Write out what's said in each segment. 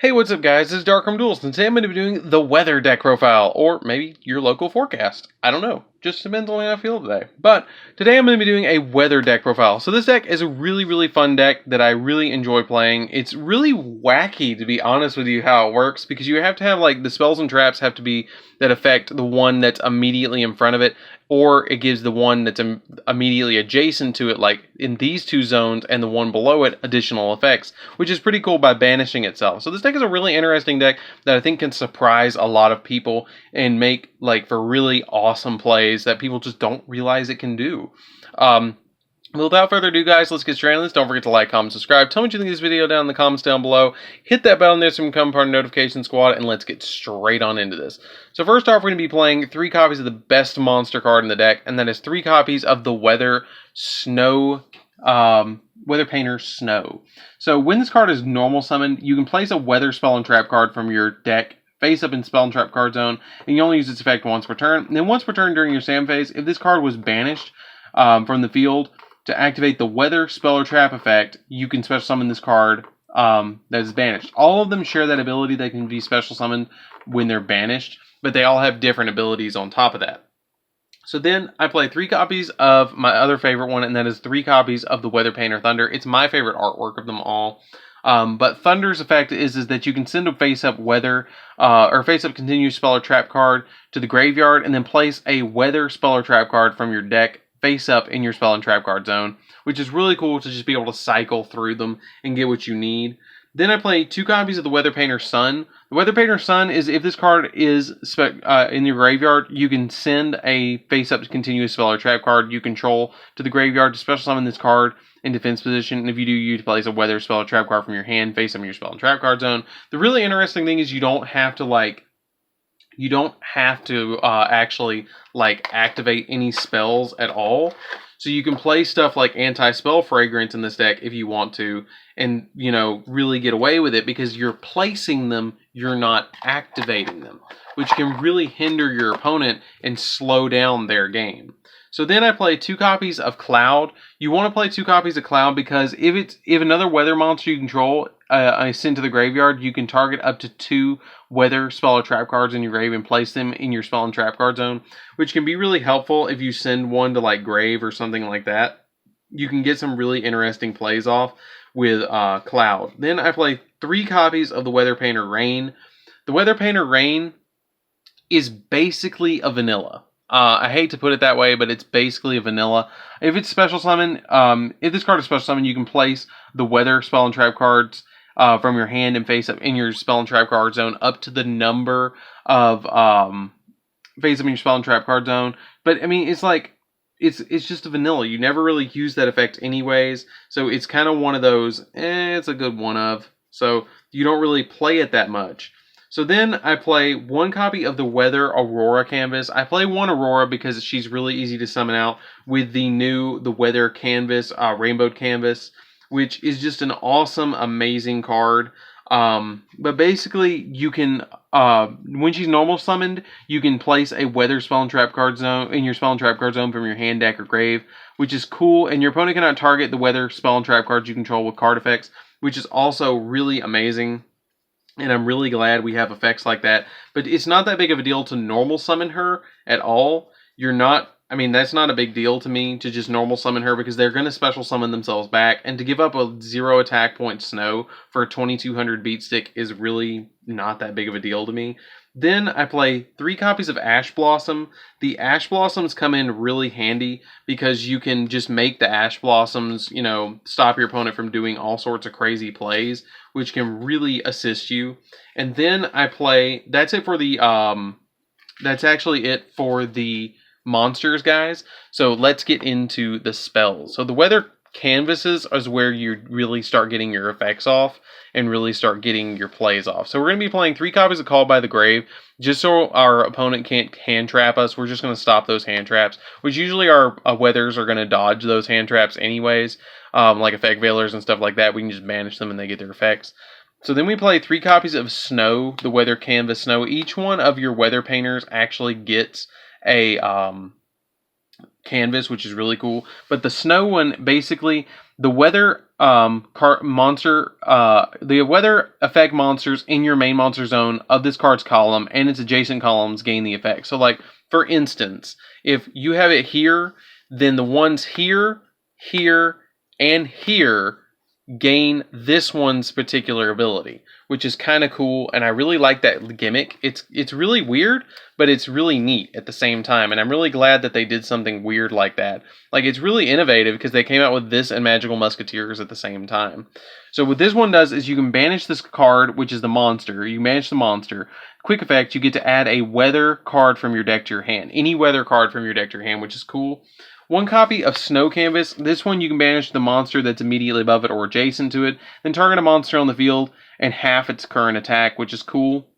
Hey, what's up guys, this is DarkArmedDuelist, and today I'm going to be doing the weather deck profile, or maybe your local forecast. I don't know, just depends on how I feel today. But today I'm going to be doing a weather deck profile. So this deck is a really fun deck that I really enjoy playing. It's really wacky, to be honest with you, how it works, because you have to have, like, the spells and traps have to be that affect the one that's immediately in front of it, or it gives the one that's immediately adjacent to it, like in these two zones, and the one below it, additional effects, which is pretty cool by banishing itself. So this deck is a really interesting deck that I think can surprise a lot of people and make, like, for really awesome plays that people just don't realize it can do. Without further ado, guys, let's get straight into this. Don't forget to like, comment, subscribe. Tell me what you think of this video down in the comments down below. Hit that bell there so you can become part of the notification squad, and let's get straight on into this. So first off, we're going to be playing 3 copies of the best monster card in the deck, and that is 3 copies of the Weather Painter Snow. So when this card is normal summoned, you can place a weather spell and trap card from your deck face up in spell and trap card zone, and you only use its effect once per turn. And then once per turn during your sand phase, if this card was banished from the field, to activate the weather spell or trap effect, you can special summon this card that is banished. All of them share that ability. They can be special summoned when they're banished, but they all have different abilities on top of that. So then I play 3 copies of my other favorite one, and that is 3 copies of the Weather Painter Thunder. It's my favorite artwork of them all. But Thunder's effect is that you can send a face-up weather or face-up continuous spell or trap card to the graveyard, and then place a weather spell or trap card from your deck face up in your spell and trap card zone, which is really cool to just be able to cycle through them and get what you need. Then I play 2 copies of the Weather Painter Sun. The Weather Painter Sun is, if this card is in your graveyard, you can send a face-up continuous spell or trap card you control to the graveyard to special summon this card in defense position. And if you do, you place a weather spell or trap card from your hand face up in your spell and trap card zone. The really interesting thing is you don't have to actually, like, activate any spells at all. So you can play stuff like Anti-Spell Fragrance in this deck if you want to, and, you know, really get away with it because you're placing them, you're not activating them, which can really hinder your opponent and slow down their game. So then I play 2 copies of Cloud. You want to play 2 copies of Cloud because if another weather monster you control I send to the graveyard, you can target up to 2 weather spell or trap cards in your grave and place them in your spell and trap card zone, which can be really helpful if you send one to, like, grave or something like that. You can get some really interesting plays off with Cloud. Then I play 3 copies of the Weather Painter Rain. The Weather Painter Rain is basically a vanilla. I hate to put it that way, but it's basically a vanilla. If it's special summon, if this card is special summon, you can place the weather spell and trap cards from your hand and face up in your spell and trap card zone up to the number of face up in your spell and trap card zone. But I mean, it's like it's just a vanilla. You never really use that effect anyways, so it's kind of one of those. It's a good one of. So you don't really play it that much. So then I play 1 copy of the Weather Aurora canvas. I play 1 Aurora because she's really easy to summon out with the Weather canvas, Rainbow canvas, which is just an awesome, amazing card. But basically, you can, when she's normal summoned, you can place a Weather spell and trap card zone in your spell and trap card zone from your hand, deck, or grave, which is cool. And your opponent cannot target the Weather spell and trap cards you control with card effects, which is also really amazing. And I'm really glad we have effects like that. But it's not that big of a deal to normal summon her at all. That's not a big deal to me to just normal summon her because they're going to special summon themselves back. And to give up a 0 attack point Snow for a 2200 beat stick is really not that big of a deal to me. Then I play 3 copies of Ash Blossom. The Ash Blossoms come in really handy because you can just make the Ash Blossoms, you know, stop your opponent from doing all sorts of crazy plays, which can really assist you. And then I play, that's actually it for the monsters, guys. So let's get into the spells. So the weather canvases is where you really start getting your effects off and really start getting your plays off. So we're going to be playing 3 copies of Called by the Grave, just so our opponent can't hand trap us. We're just going to stop those hand traps, which usually our weathers are going to dodge those hand traps anyways, like effect veilers and stuff like that. We can just banish them and they get their effects. So then we play 3 copies of Snow, the Weather Canvas Snow. Each one of your weather painters actually gets a canvas, which is really cool. But the snow one, basically, the weather the weather effect monsters in your main monster zone of this card's column and its adjacent columns gain the effect. So, like, for instance, if you have it here, then the ones here, here, and here gain this one's particular ability, which is kind of cool, and I really like that gimmick. It's really weird, but it's really neat at the same time, and I'm really glad that they did something weird like that. Like, it's really innovative because they came out with this and Magical Musketeers at the same time. So what this one does is you can banish this card, which is the monster. You banish the monster. Quick effect, you get to add a weather card from your deck to your hand. Any weather card from your deck to your hand, which is cool. One copy of Snow Canvas. This one you can banish the monster that's immediately above it or adjacent to it. Then target a monster on the field and half its current attack, which is cool.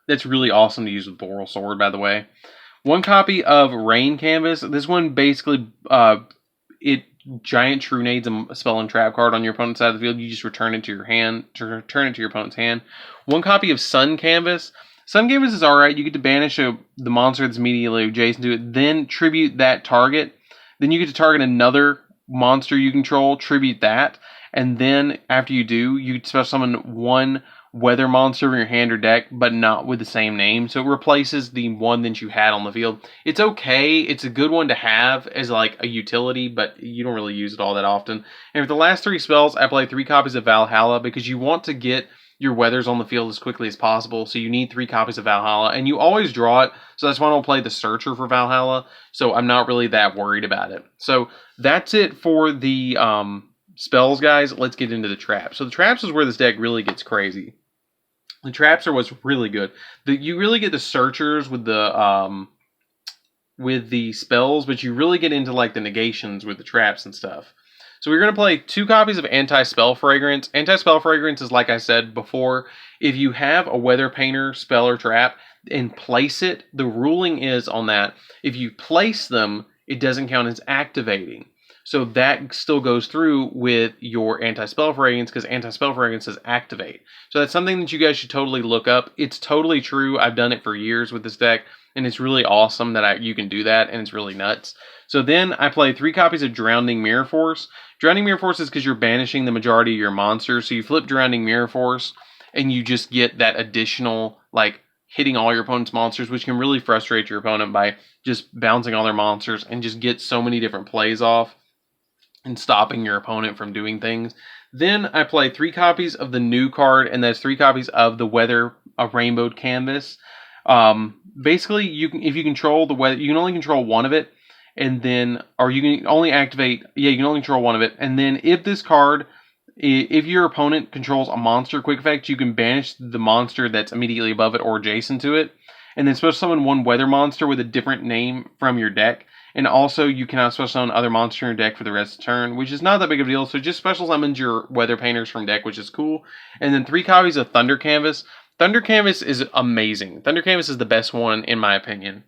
That's really awesome to use with Boral Sword, by the way. One copy of Rain Canvas. This one basically, Giant True Nade's a spell and trap card on your opponent's side of the field. You just return it to your hand, return it to your opponent's hand. One copy of Sun Canvas. Sun Canvas is alright. You get to banish the monster that's immediately adjacent to it, then tribute that target. Then you get to target another monster you control, tribute that, and then after you do, you special summon one weather monster in your hand or deck, but not with the same name. So it replaces the one that you had on the field. It's okay. It's a good one to have as like a utility, but you don't really use it all that often. And for the last 3 spells, I play 3 copies of Valhalla because you want to get your weathers on the field as quickly as possible, so you need 3 copies of Valhalla, and you always draw it, so that's why I don't play the Searcher for Valhalla, so I'm not really that worried about it. So that's it for the spells, guys. Let's get into the traps. So the traps is where this deck really gets crazy. The traps are what's really good. You really get the Searchers with the spells, but you really get into like the negations with the traps and stuff. So we're going to play 2 copies of Anti-Spell Fragrance. Anti-Spell Fragrance is, like I said before, if you have a Weather Painter, spell, or trap, and place it, the ruling is on that, if you place them, it doesn't count as activating. So that still goes through with your Anti-Spell Fragrance, because Anti-Spell Fragrance says activate. So that's something that you guys should totally look up. It's totally true. I've done it for years with this deck, and it's really awesome that you can do that, and it's really nuts. So then I play 3 copies of Drowning Mirror Force. Drowning Mirror Force is because you're banishing the majority of your monsters. So you flip Drowning Mirror Force, and you just get that additional, like, hitting all your opponent's monsters, which can really frustrate your opponent by just bouncing all their monsters and just get so many different plays off and stopping your opponent from doing things. Then I play 3 copies of the new card, and that's 3 copies of the Weather Rainbowed Canvas. Basically, if you control the weather, you can only control one of it. And then, or you can only activate, you can only control one of it. And then if this card, if your opponent controls a monster quick effect, you can banish the monster that's immediately above it or adjacent to it. And then special summon one weather monster with a different name from your deck. And also, you cannot special summon other monsters in your deck for the rest of the turn, which is not that big of a deal. So just special summons your weather painters from deck, which is cool. And then 3 copies of Thunder Canvas. Thunder Canvas is amazing. Thunder Canvas is the best one, in my opinion.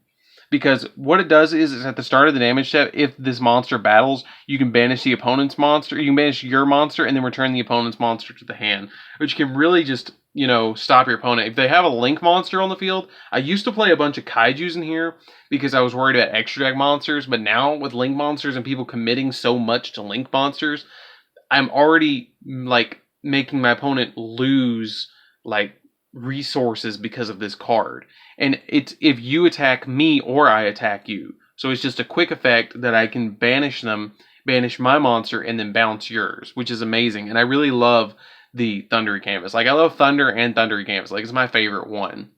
Because what it does is at the start of the damage step, if this monster battles, you can banish the opponent's monster, you can banish your monster, and then return the opponent's monster to the hand, which can really just, stop your opponent. If they have a Link monster on the field, I used to play a bunch of Kaijus in here because I was worried about extra deck monsters, but now with Link monsters and people committing so much to Link monsters, I'm already, making my opponent lose, resources because of this card. And it's if you attack me or I attack you. So it's just a quick effect that I can banish my monster, and then bounce yours, which is amazing. And I really love the Thundery Canvas. I love Thunder and Thundery Canvas. It's my favorite one.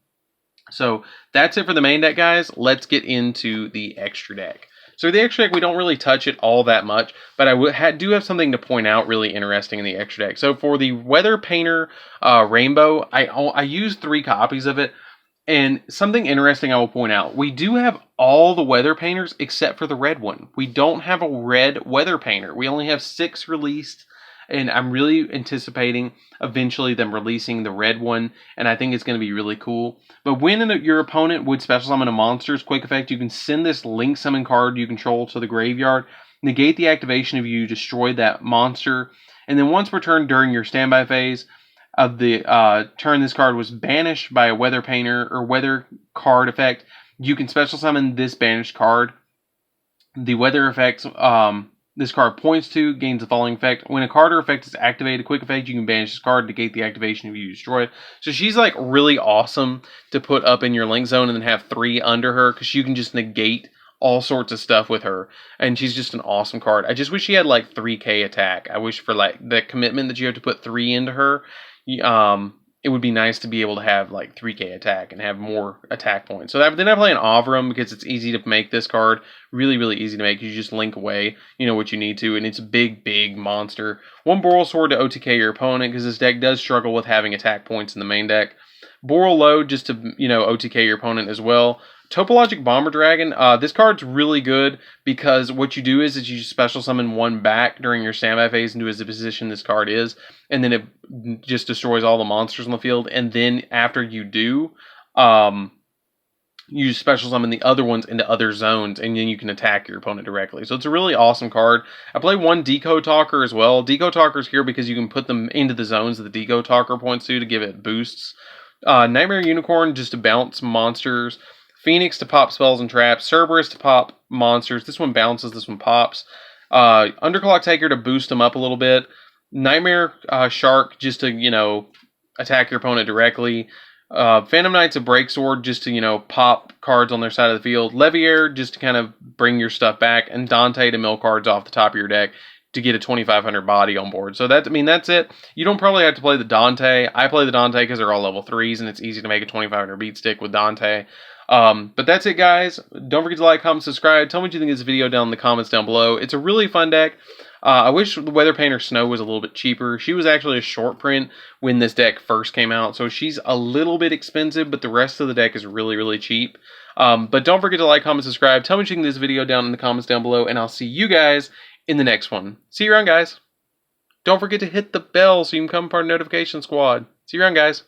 So that's it for the main deck, guys. Let's get into the extra deck. So the extra deck, we don't really touch it all that much, but I do have something to point out really interesting in the extra deck. So for the Weather Painter Rainbow, I used 3 copies of it, and something interesting I will point out. We do have all the Weather Painters except for the red one. We don't have a red Weather Painter. We only have 6 released, and I'm really anticipating eventually them releasing the red one, and I think it's going to be really cool. But when your opponent would special summon a monster's quick effect, you can send this Link Summon card you control to the graveyard, negate the activation if you destroyed that monster, and then once returned during your standby phase of the turn this card was banished by a Weather Painter or Weather card effect, you can special summon this banished card The weather effects this card points to gains the following effect. When a card or effect is activated, a quick effect, you can banish this card to negate the activation if you destroy it. So she's like really awesome to put up in your link zone and then have 3 under her, because you can just negate all sorts of stuff with her. And she's just an awesome card. I just wish she had like 3k attack. I wish for like the commitment that you have to put 3 into her. It would be nice to be able to have like 3k attack and have more attack points. So then I play an Avram because it's easy to make this card. Really, really easy to make. You just link away, what you need to, and it's a big, big monster. 1 Boral Sword to OTK your opponent, because this deck does struggle with having attack points in the main deck. Boral Load just to, OTK your opponent as well. Topologic Bomber Dragon, this card's really good because what you do is you special summon 1 back during your standby phase into the position this card is, and then it just destroys all the monsters on the field, and then after you do, you special summon the other ones into other zones, and then you can attack your opponent directly. So it's a really awesome card. I play 1 Decode Talker as well. Decode Talker's here because you can put them into the zones that the Decode Talker points to give it boosts. Nightmare Unicorn just to bounce monsters. Phoenix to pop spells and traps. Cerberus to pop monsters. This one bounces, this one pops. Underclock Taker to boost them up a little bit. Nightmare Shark just to, attack your opponent directly. Phantom Knight's a break sword just to, pop cards on their side of the field. Leviair just to kind of bring your stuff back. And Dante to mill cards off the top of your deck to get a 2,500 body on board. So that's it. You don't probably have to play the Dante. I play the Dante because they're all level 3s and it's easy to make a 2,500 beat stick with Dante. But that's it, guys. Don't forget to like, comment, subscribe. Tell me what you think of this video down in the comments down below. It's a really fun deck. I wish the Weather Painter Snow was a little bit cheaper. She was actually a short print when this deck first came out, so she's a little bit expensive, but the rest of the deck is really, really cheap. But don't forget to like, comment, subscribe. Tell me what you think of this video down in the comments down below, and I'll see you guys in the next one. See you around, guys. Don't forget to hit the bell so you can become part of the notification squad. See you around, guys.